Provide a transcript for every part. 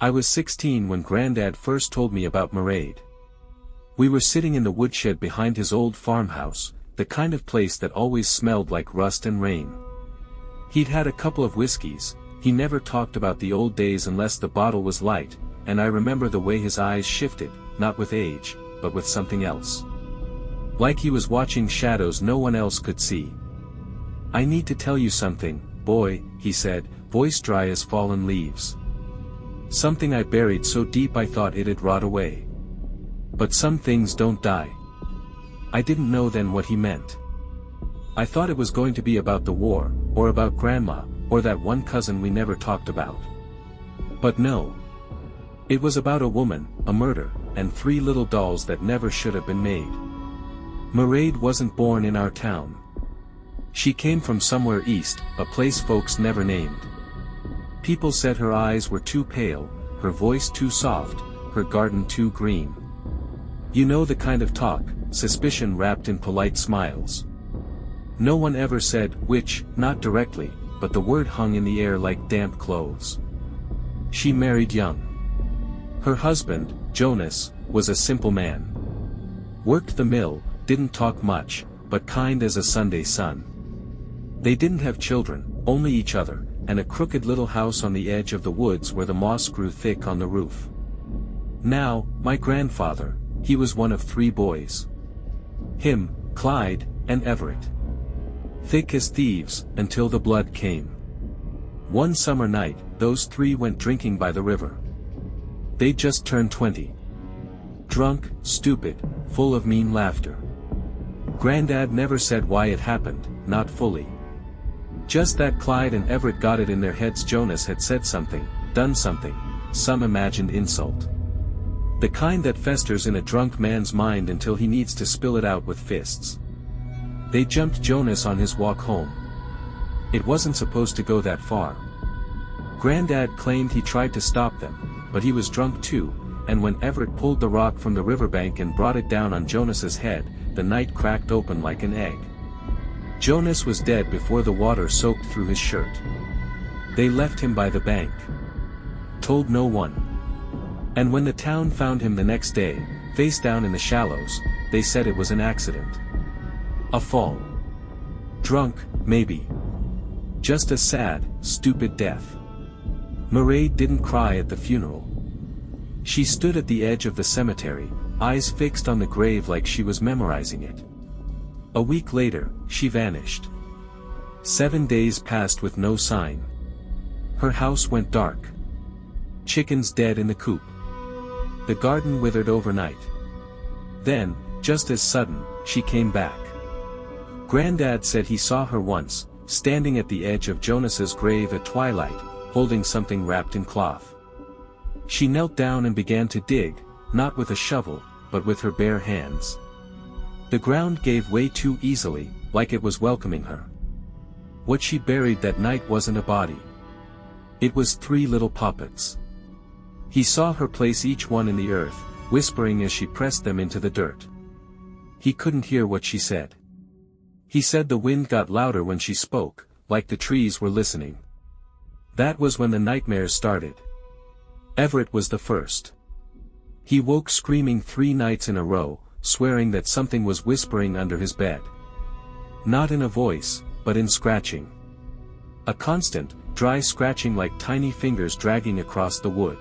I was 16 when Grandad first told me about Mairead. We were sitting in the woodshed behind his old farmhouse, the kind of place that always smelled like rust and rain. He'd had a couple of whiskeys, he never talked about the old days unless the bottle was light, and I remember the way his eyes shifted, not with age, but with something else. Like he was watching shadows no one else could see. "I need to tell you something, boy," he said, voice dry as fallen leaves. "Something I buried so deep I thought it'd rot away. But some things don't die." I didn't know then what he meant. I thought it was going to be about the war, or about Grandma, or that one cousin we never talked about. But no. It was about a woman, a murder, and 3 little dolls that never should have been made. Mairead wasn't born in our town. She came from somewhere east, a place folks never named. People said her eyes were too pale, her voice too soft, her garden too green. You know the kind of talk, suspicion wrapped in polite smiles. No one ever said which, not directly, but the word hung in the air like damp clothes. She married young. Her husband, Jonas, was a simple man. Worked the mill, didn't talk much, but kind as a Sunday sun. They didn't have children, only each other, and a crooked little house on the edge of the woods where the moss grew thick on the roof. Now, my grandfather, he was one of 3 boys. Him, Clyde, and Everett. Thick as thieves, until the blood came. One summer night, those 3 went drinking by the river. They'd just turned 20. Drunk, stupid, full of mean laughter. Grandad never said why it happened, not fully. Just that Clyde and Everett got it in their heads Jonas had said something, done something, some imagined insult. The kind that festers in a drunk man's mind until he needs to spill it out with fists. They jumped Jonas on his walk home. It wasn't supposed to go that far. Grandad claimed he tried to stop them, but he was drunk too, and when Everett pulled the rock from the riverbank and brought it down on Jonas's head, the night cracked open like an egg. Jonas was dead before the water soaked through his shirt. They left him by the bank. Told no one. And when the town found him the next day, face down in the shallows, they said it was an accident. A fall. Drunk, maybe. Just a sad, stupid death. Mairead didn't cry at the funeral. She stood at the edge of the cemetery, eyes fixed on the grave like she was memorizing it. A week later, she vanished. 7 days passed with no sign. Her house went dark. Chickens dead in the coop. The garden withered overnight. Then, just as sudden, she came back. Grandad said he saw her once, standing at the edge of Jonas's grave at twilight, holding something wrapped in cloth. She knelt down and began to dig, not with a shovel, but with her bare hands. The ground gave way too easily, like it was welcoming her. What she buried that night wasn't a body. It was 3 little puppets. He saw her place each one in the earth, whispering as she pressed them into the dirt. He couldn't hear what she said. He said the wind got louder when she spoke, like the trees were listening. That was when the nightmares started. Everett was the first. He woke screaming 3 nights in a row, swearing that something was whispering under his bed. Not in a voice, but in scratching. A constant, dry scratching like tiny fingers dragging across the wood.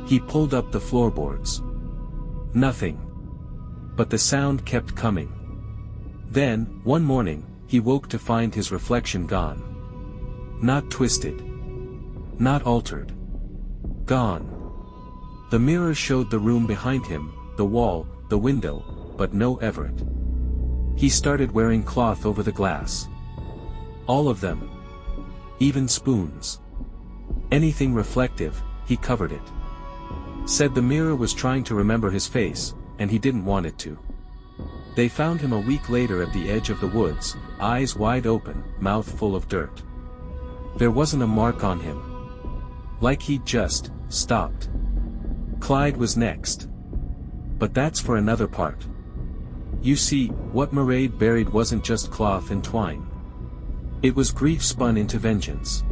He pulled up the floorboards. Nothing. But the sound kept coming. Then, one morning, he woke to find his reflection gone. Not twisted. Not altered. Gone. The mirror showed the room behind him, the wall, the window, but no Everett. He started wearing cloth over the glass. All of them. Even spoons. Anything reflective, he covered it. Said the mirror was trying to remember his face, and he didn't want it to. They found him a week later at the edge of the woods, eyes wide open, mouth full of dirt. There wasn't a mark on him. Like he'd just stopped. Clyde was next. But that's for another part. You see, what Mairead buried wasn't just cloth and twine. It was grief spun into vengeance.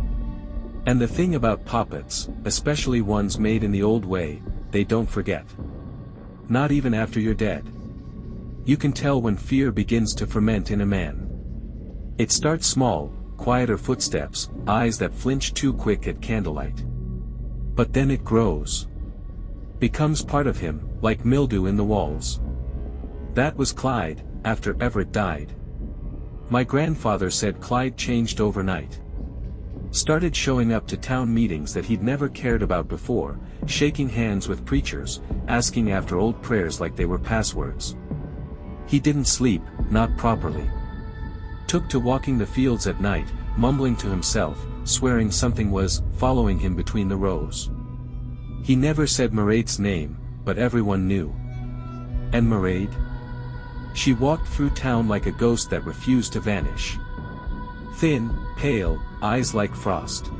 And the thing about puppets, especially ones made in the old way, they don't forget. Not even after you're dead. You can tell when fear begins to ferment in a man. It starts small, quieter footsteps, eyes that flinch too quick at candlelight. But then it grows. Becomes part of him, like mildew in the walls. That was Clyde, after Everett died. My grandfather said Clyde changed overnight. Started showing up to town meetings that he'd never cared about before, shaking hands with preachers, asking after old prayers like they were passwords. He didn't sleep, not properly. Took to walking the fields at night, mumbling to himself, swearing something was following him between the rows. He never said Mairead's name, but everyone knew. And Mairead? She walked through town like a ghost that refused to vanish. Thin, pale, eyes like frost.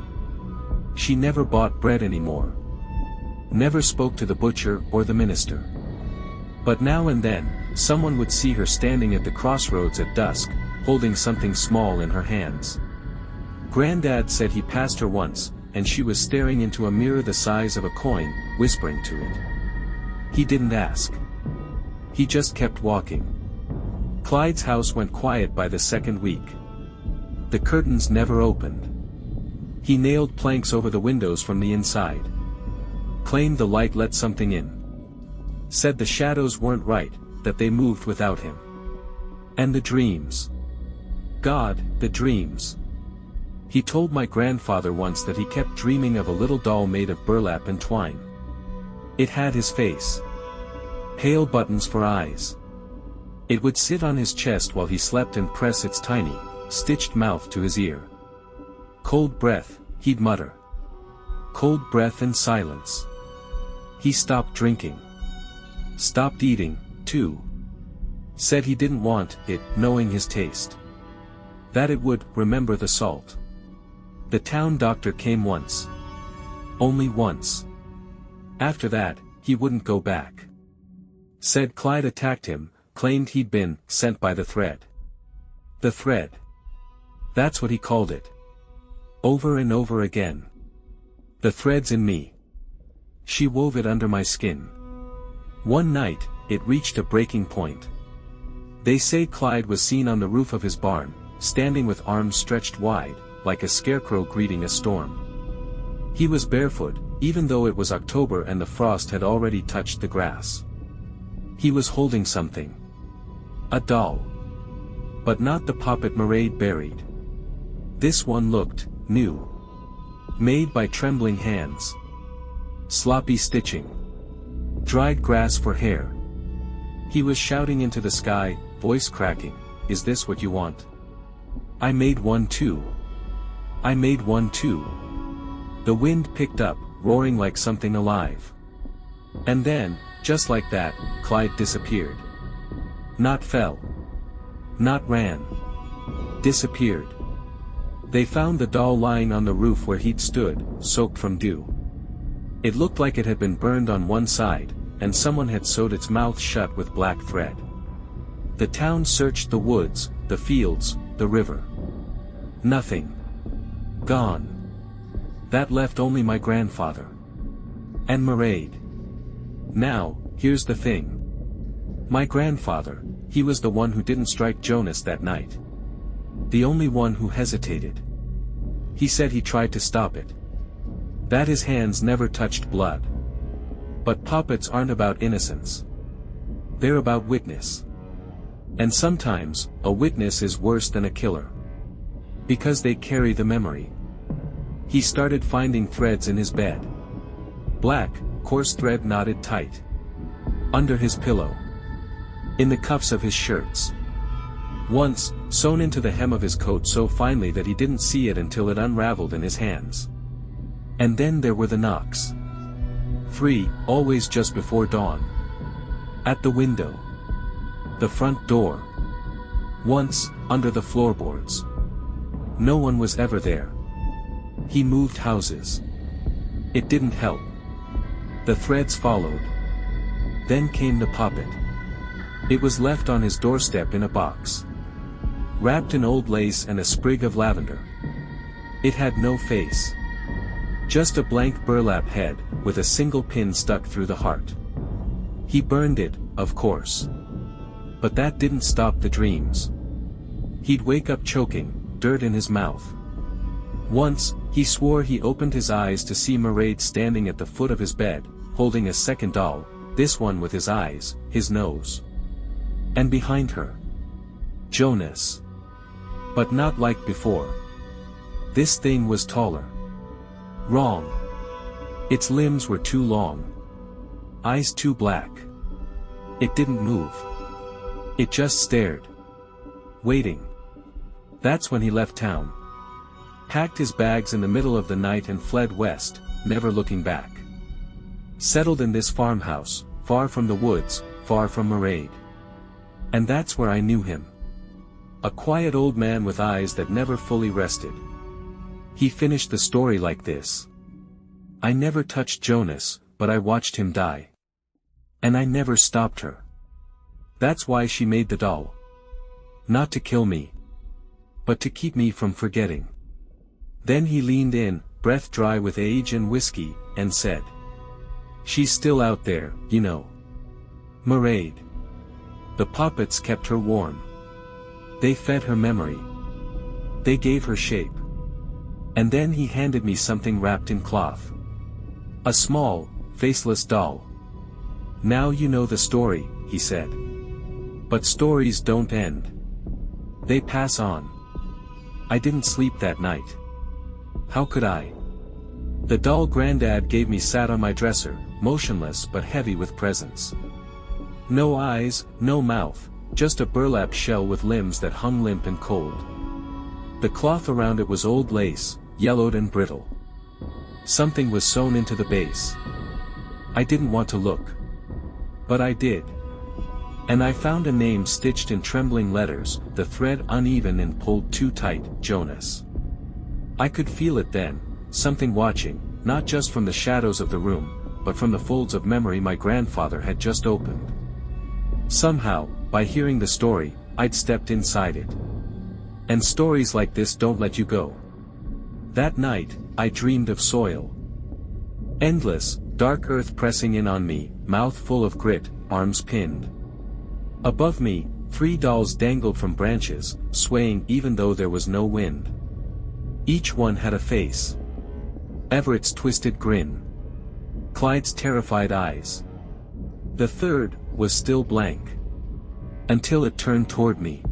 She never bought bread anymore. Never spoke to the butcher or the minister. But now and then, someone would see her standing at the crossroads at dusk, holding something small in her hands. Granddad said he passed her once, and she was staring into a mirror the size of a coin, whispering to it. He didn't ask. He just kept walking. Clyde's house went quiet by the second week. The curtains never opened. He nailed planks over the windows from the inside. Claimed the light let something in. Said the shadows weren't right, that they moved without him. And the dreams. God, the dreams. He told my grandfather once that he kept dreaming of a little doll made of burlap and twine. It had his face. Pale buttons for eyes. It would sit on his chest while he slept and press its tiny, stitched mouth to his ear. Cold breath, he'd mutter. Cold breath and silence. He stopped drinking. Stopped eating, too. Said he didn't want it, knowing his taste. That it would remember the salt. The town doctor came once. Only once. After that, he wouldn't go back. Said Clyde attacked him, claimed he'd been sent by the thread. The thread. That's what he called it. Over and over again. The thread's in me. She wove it under my skin. One night, it reached a breaking point. They say Clyde was seen on the roof of his barn, standing with arms stretched wide, like a scarecrow greeting a storm. He was barefoot, even though it was October and the frost had already touched the grass. He was holding something. A doll. But not the puppet Mairead buried. This one looked new. Made by trembling hands. Sloppy stitching. Dried grass for hair. He was shouting into the sky, voice cracking, "Is this what you want? I made one too. I made one too." The wind picked up, roaring like something alive. And then, just like that, Clyde disappeared. Not fell. Not ran. Disappeared. They found the doll lying on the roof where he'd stood, soaked from dew. It looked like it had been burned on one side, and someone had sewed its mouth shut with black thread. The town searched the woods, the fields, the river. Nothing. Gone. That left only my grandfather. And Mairead. Now, here's the thing. My grandfather, he was the one who didn't strike Jonas that night. The only one who hesitated. He said he tried to stop it. That his hands never touched blood. But puppets aren't about innocence. They're about witness. And sometimes, a witness is worse than a killer. Because they carry the memory. He started finding threads in his bed. Black, coarse thread knotted tight. Under his pillow. In the cuffs of his shirts. Once, sewn into the hem of his coat so finely that he didn't see it until it unraveled in his hands. And then there were the knocks. 3, always just before dawn. At the window. The front door. Once, under the floorboards. No one was ever there. He moved houses. It didn't help. The threads followed. Then came the puppet. It was left on his doorstep in a box. Wrapped in old lace and a sprig of lavender. It had no face. Just a blank burlap head, with a single pin stuck through the heart. He burned it, of course. But that didn't stop the dreams. He'd wake up choking, dirt in his mouth. Once, he swore he opened his eyes to see Mairead standing at the foot of his bed, holding a second doll, this one with his eyes, his nose. And behind her, Jonas. But not like before. This thing was taller. Wrong. Its limbs were too long. Eyes too black. It didn't move. It just stared. Waiting. That's when he left town. Packed his bags in the middle of the night and fled west, never looking back. Settled in this farmhouse, far from the woods, far from Mairead. And that's where I knew him. A quiet old man with eyes that never fully rested. He finished the story like this. I never touched Jonas, but I watched him die. And I never stopped her. That's why she made the doll. Not to kill me, but to keep me from forgetting. Then he leaned in, breath dry with age and whiskey, and said, "She's still out there, you know. Mairead." The puppets kept her warm. They fed her memory. They gave her shape. And then he handed me something wrapped in cloth. A small, faceless doll. "Now you know the story," he said. "But stories don't end. They pass on." I didn't sleep that night. How could I? The doll Granddad gave me sat on my dresser, motionless but heavy with presence. No eyes, no mouth, just a burlap shell with limbs that hung limp and cold. The cloth around it was old lace, yellowed and brittle. Something was sewn into the base. I didn't want to look. But I did. And I found a name stitched in trembling letters, the thread uneven and pulled too tight, Jonas. I could feel it then, something watching, not just from the shadows of the room, but from the folds of memory my grandfather had just opened. Somehow, by hearing the story, I'd stepped inside it. And stories like this don't let you go. That night, I dreamed of soil. Endless, dark earth pressing in on me, mouth full of grit, arms pinned. Above me, 3 dolls dangled from branches, swaying even though there was no wind. Each one had a face. Everett's twisted grin. Clyde's terrified eyes. The third was still blank. Until it turned toward me.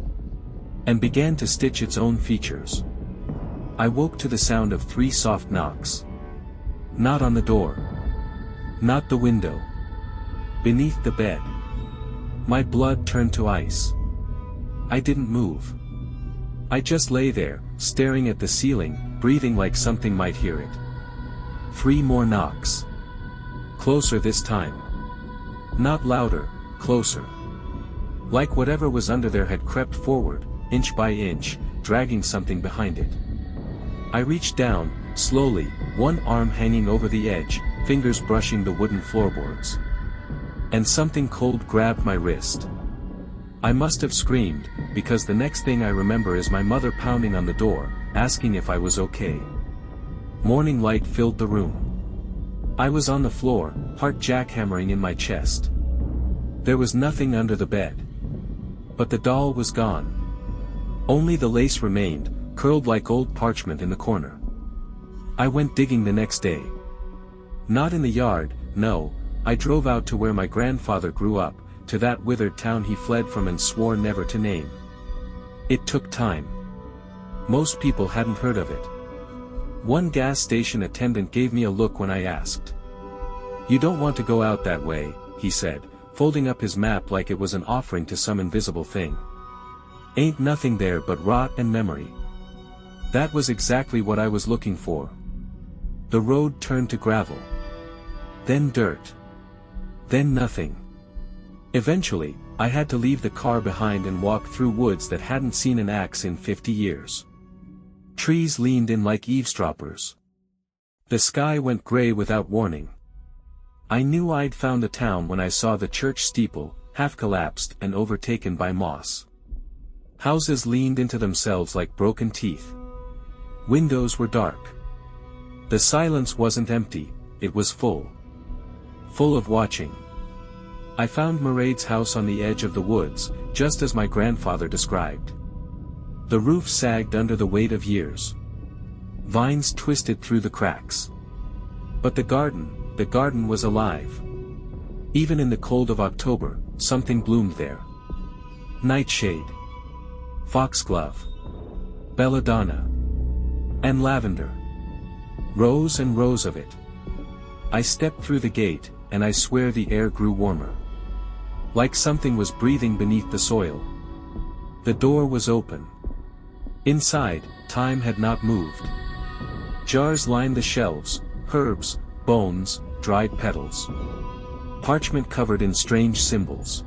And began to stitch its own features. I woke to the sound of 3 soft knocks. Not on the door. Not the window. Beneath the bed. My blood turned to ice. I didn't move. I just lay there, staring at the ceiling, breathing like something might hear it. 3 more knocks. Closer this time. Not louder, closer. Like whatever was under there had crept forward, inch by inch, dragging something behind it. I reached down, slowly, one arm hanging over the edge, fingers brushing the wooden floorboards. And something cold grabbed my wrist. I must have screamed, because the next thing I remember is my mother pounding on the door, asking if I was okay. Morning light filled the room. I was on the floor, heart jackhammering in my chest. There was nothing under the bed. But the doll was gone. Only the lace remained, curled like old parchment in the corner. I went digging the next day. Not in the yard, no, I drove out to where my grandfather grew up, to that withered town he fled from and swore never to name. It took time. Most people hadn't heard of it. One gas station attendant gave me a look when I asked. "You don't want to go out that way," he said, folding up his map like it was an offering to some invisible thing. "Ain't nothing there but rot and memory." That was exactly what I was looking for. The road turned to gravel. Then dirt. Then nothing. Eventually, I had to leave the car behind and walk through woods that hadn't seen an axe in 50 years. Trees leaned in like eavesdroppers. The sky went gray without warning. I knew I'd found a town when I saw the church steeple, half collapsed and overtaken by moss. Houses leaned into themselves like broken teeth. Windows were dark. The silence wasn't empty, it was full. Full of watching. I found Mairead's house on the edge of the woods, just as my grandfather described. The roof sagged under the weight of years. Vines twisted through the cracks. But the garden was alive. Even in the cold of October, something bloomed there. Nightshade. Foxglove. Belladonna. And lavender. Rows and rows of it. I stepped through the gate, and I swear the air grew warmer. Like something was breathing beneath the soil. The door was open. Inside, time had not moved. Jars lined the shelves, herbs, bones, dried petals. Parchment covered in strange symbols.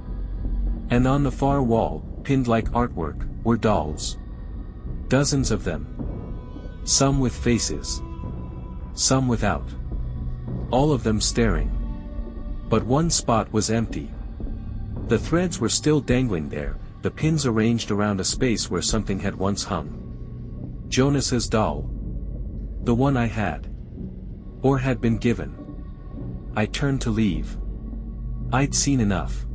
And on the far wall, pinned like artwork, were dolls. Dozens of them. Some with faces. Some without. All of them staring. But one spot was empty. The threads were still dangling there, the pins arranged around a space where something had once hung. Jonas's doll. The one I had. Or had been given. I turned to leave. I'd seen enough.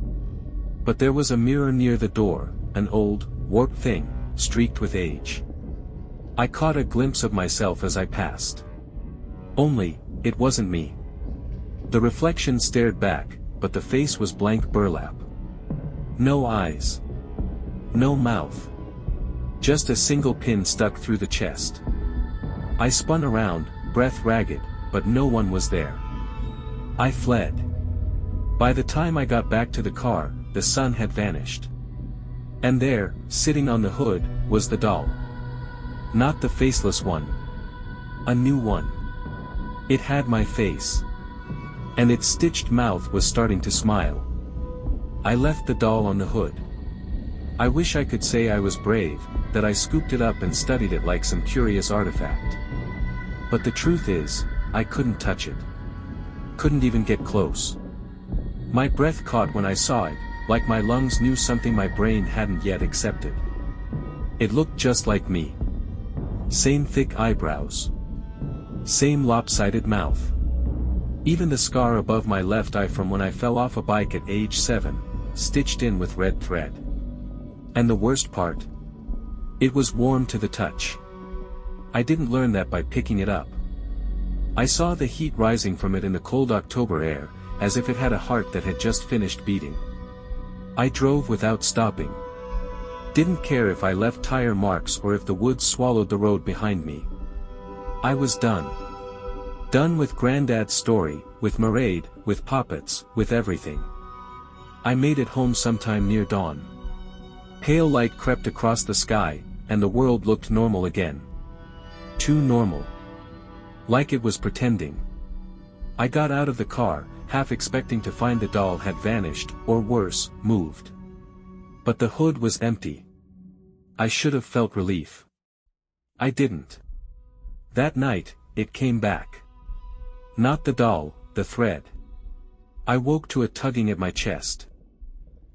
But there was a mirror near the door, an old, warped thing, streaked with age. I caught a glimpse of myself as I passed. Only, it wasn't me. The reflection stared back, but the face was blank burlap. No eyes. No mouth. Just a single pin stuck through the chest. I spun around, breath ragged, but no one was there. I fled. By the time I got back to the car, the sun had vanished. And there, sitting on the hood, was the doll. Not the faceless one. A new one. It had my face. And its stitched mouth was starting to smile. I left the doll on the hood. I wish I could say I was brave, that I scooped it up and studied it like some curious artifact. But the truth is, I couldn't touch it. Couldn't even get close. My breath caught when I saw it, like my lungs knew something my brain hadn't yet accepted. It looked just like me. Same thick eyebrows. Same lopsided mouth. Even the scar above my left eye from when I fell off a bike at age 7, stitched in with red thread. And the worst part? It was warm to the touch. I didn't learn that by picking it up. I saw the heat rising from it in the cold October air, as if it had a heart that had just finished beating. I drove without stopping. Didn't care if I left tire marks or if the woods swallowed the road behind me. I was done. Done with Granddad's story, with Mairead, with Poppets, with everything. I made it home sometime near dawn. Pale light crept across the sky, and the world looked normal again. Too normal. Like it was pretending. I got out of the car, half expecting to find the doll had vanished, or worse, moved. But the hood was empty. I should have felt relief. I didn't. That night, it came back. Not the doll, the thread. I woke to a tugging at my chest.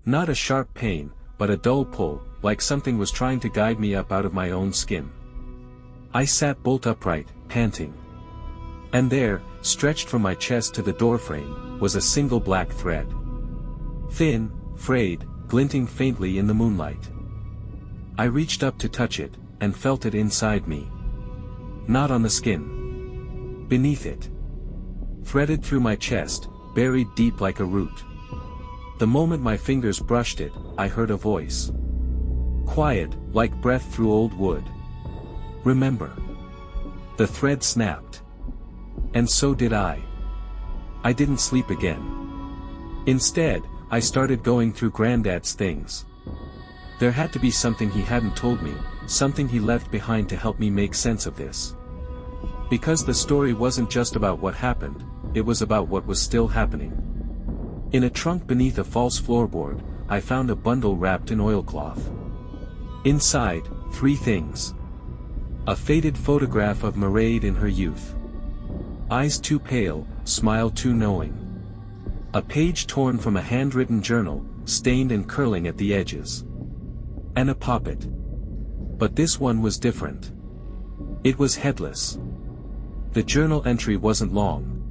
Not a sharp pain, but a dull pull, like something was trying to guide me up out of my own skin. I sat bolt upright, panting. And there, stretched from my chest to the doorframe, was a single black thread. Thin, frayed, glinting faintly in the moonlight. I reached up to touch it, and felt it inside me. Not on the skin. Beneath it. Threaded through my chest, buried deep like a root. The moment my fingers brushed it, I heard a voice. Quiet, like breath through old wood. Remember. The thread snapped. And so did I. I didn't sleep again. Instead, I started going through Granddad's things. There had to be something he hadn't told me, something he left behind to help me make sense of this. Because the story wasn't just about what happened, it was about what was still happening. In a trunk beneath a false floorboard, I found a bundle wrapped in oilcloth. Inside, 3 things. A faded photograph of Mairead in her youth. Eyes too pale, smile too knowing. A page torn from a handwritten journal, stained and curling at the edges. And a poppet. But this one was different. It was headless. The journal entry wasn't long.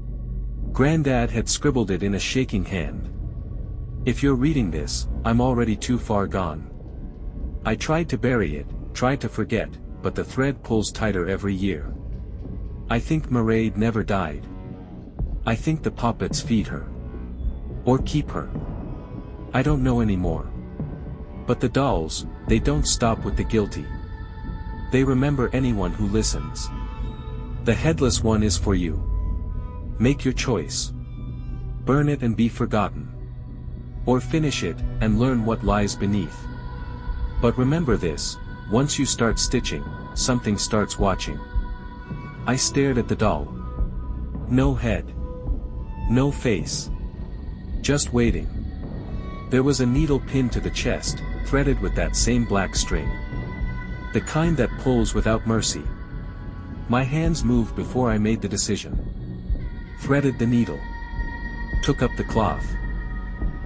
Granddad had scribbled it in a shaking hand. "If you're reading this, I'm already too far gone. I tried to bury it, tried to forget, but the thread pulls tighter every year. I think Mairead never died. I think the puppets feed her. Or keep her. I don't know anymore. But the dolls, they don't stop with the guilty. They remember anyone who listens. The headless one is for you. Make your choice. Burn it and be forgotten. Or finish it, and learn what lies beneath. But remember this, once you start stitching, something starts watching." I stared at the doll. No head. No face. Just waiting. There was a needle pinned to the chest, threaded with that same black string. The kind that pulls without mercy. My hands moved before I made the decision. Threaded the needle. Took up the cloth.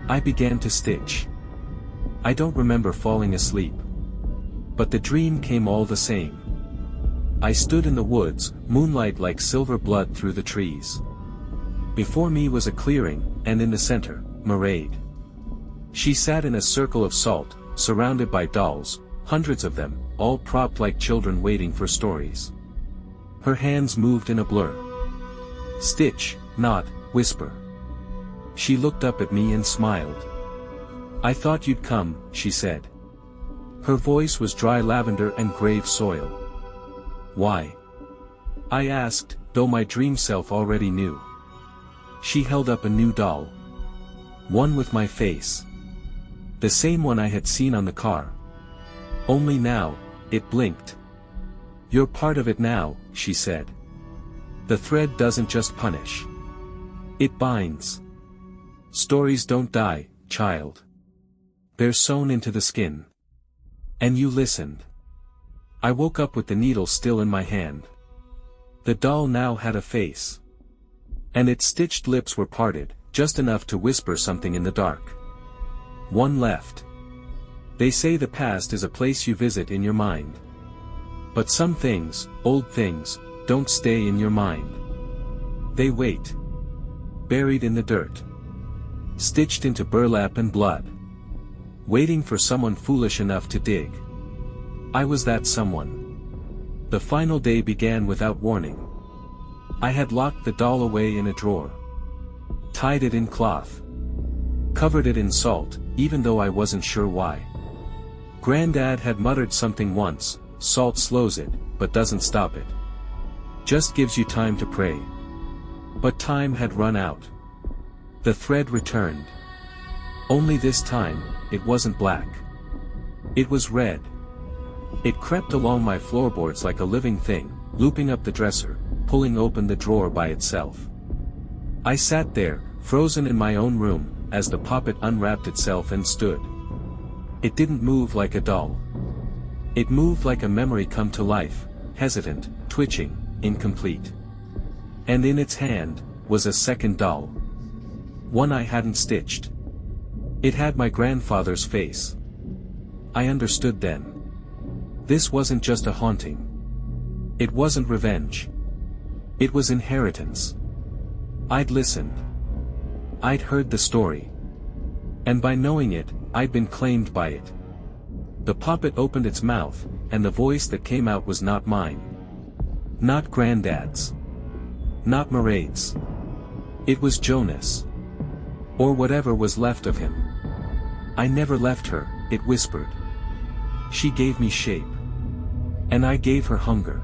I began to stitch. I don't remember falling asleep. But the dream came all the same. I stood in the woods, moonlight like silver blood through the trees. Before me was a clearing, and in the center, Mairead. She sat in a circle of salt, surrounded by dolls, hundreds of them, all propped like children waiting for stories. Her hands moved in a blur. Stitch, not, whisper. She looked up at me and smiled. "I thought you'd come," she said. Her voice was dry lavender and grave soil. "Why?" I asked, though my dream self already knew. She held up a new doll. One with my face. The same one I had seen on the car. Only now, it blinked. "You're part of it now," she said. "The thread doesn't just punish. It binds. Stories don't die, child. They're sewn into the skin. And you listened." I woke up with the needle still in my hand. The doll now had a face. And its stitched lips were parted, just enough to whisper something in the dark. One left. They say the past is a place you visit in your mind. But some things, old things, don't stay in your mind. They wait. Buried in the dirt. Stitched into burlap and blood. Waiting for someone foolish enough to dig. I was that someone. The final day began without warning. I had locked the doll away in a drawer. Tied it in cloth. Covered it in salt, even though I wasn't sure why. Granddad had muttered something once, "Salt slows it, but doesn't stop it. Just gives you time to pray." But time had run out. The thread returned. Only this time, it wasn't black. It was red. It crept along my floorboards like a living thing, looping up the dresser, pulling open the drawer by itself. I sat there, frozen in my own room, as the puppet unwrapped itself and stood. It didn't move like a doll. It moved like a memory come to life, hesitant, twitching, incomplete. And in its hand, was a second doll. One I hadn't stitched. It had my grandfather's face. I understood then. This wasn't just a haunting. It wasn't revenge. It was inheritance. I'd listened. I'd heard the story. And by knowing it, I'd been claimed by it. The puppet opened its mouth, and the voice that came out was not mine. Not Granddad's. Not Mairead's. It was Jonas. Or whatever was left of him. "I never left her," it whispered. "She gave me shape. And I gave her hunger."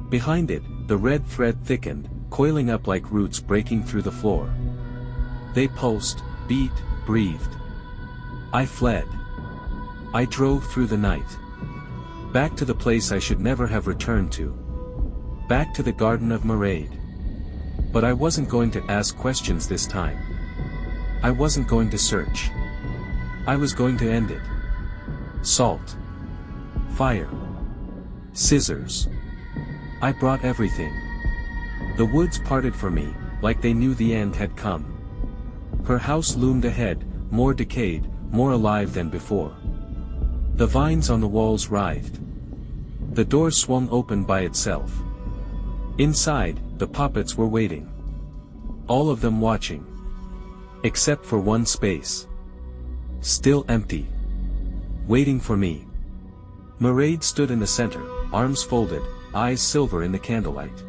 Behind it, the red thread thickened, coiling up like roots breaking through the floor. They pulsed, beat, breathed. I fled. I drove through the night. Back to the place I should never have returned to. Back to the garden of Mairead. But I wasn't going to ask questions this time. I wasn't going to search. I was going to end it. Salt. Fire. Scissors. I brought everything. The woods parted for me, like they knew the end had come. Her house loomed ahead, more decayed, more alive than before. The vines on the walls writhed. The door swung open by itself. Inside, the puppets were waiting. All of them watching. Except for one space. Still empty. Waiting for me. Mairead stood in the center, arms folded, eyes silver in the candlelight.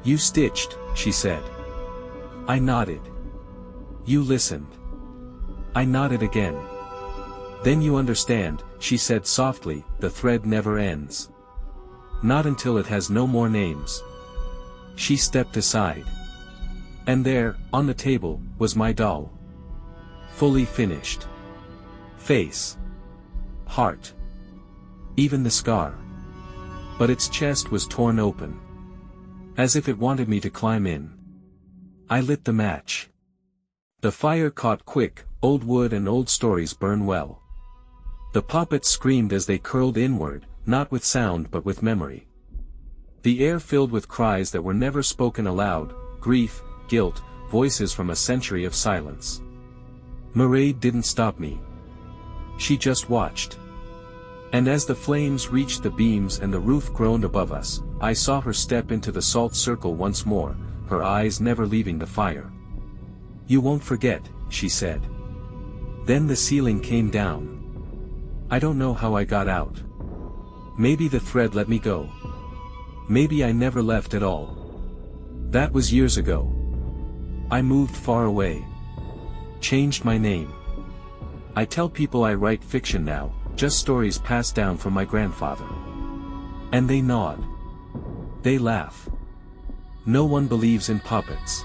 "You stitched," she said. I nodded. "You listened." I nodded again. "Then you understand," she said softly, "the thread never ends. Not until it has no more names." She stepped aside. And there, on the table, was my doll. Fully finished. Face. Heart. Even the scar. But its chest was torn open. As if it wanted me to climb in. I lit the match. The fire caught quick, old wood and old stories burn well. The puppets screamed as they curled inward, not with sound but with memory. The air filled with cries that were never spoken aloud, grief, guilt, voices from a century of silence. Mairead didn't stop me. She just watched. And as the flames reached the beams and the roof groaned above us, I saw her step into the salt circle once more, her eyes never leaving the fire. "You won't forget," she said. Then the ceiling came down. I don't know how I got out. Maybe the thread let me go. Maybe I never left at all. That was years ago. I moved far away. Changed my name. I tell people I write fiction now, just stories passed down from my grandfather. And they nod. They laugh. No one believes in puppets.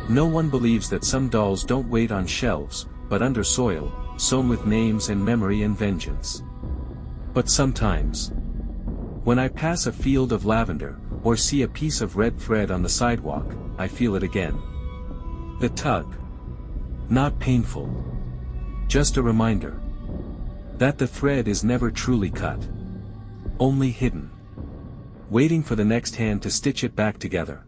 No one believes that some dolls don't wait on shelves, but under soil, sown with names and memory and vengeance. But sometimes, when I pass a field of lavender, or see a piece of red thread on the sidewalk, I feel it again. The tug. Not painful. Just a reminder. That the thread is never truly cut. Only hidden. Waiting for the next hand to stitch it back together.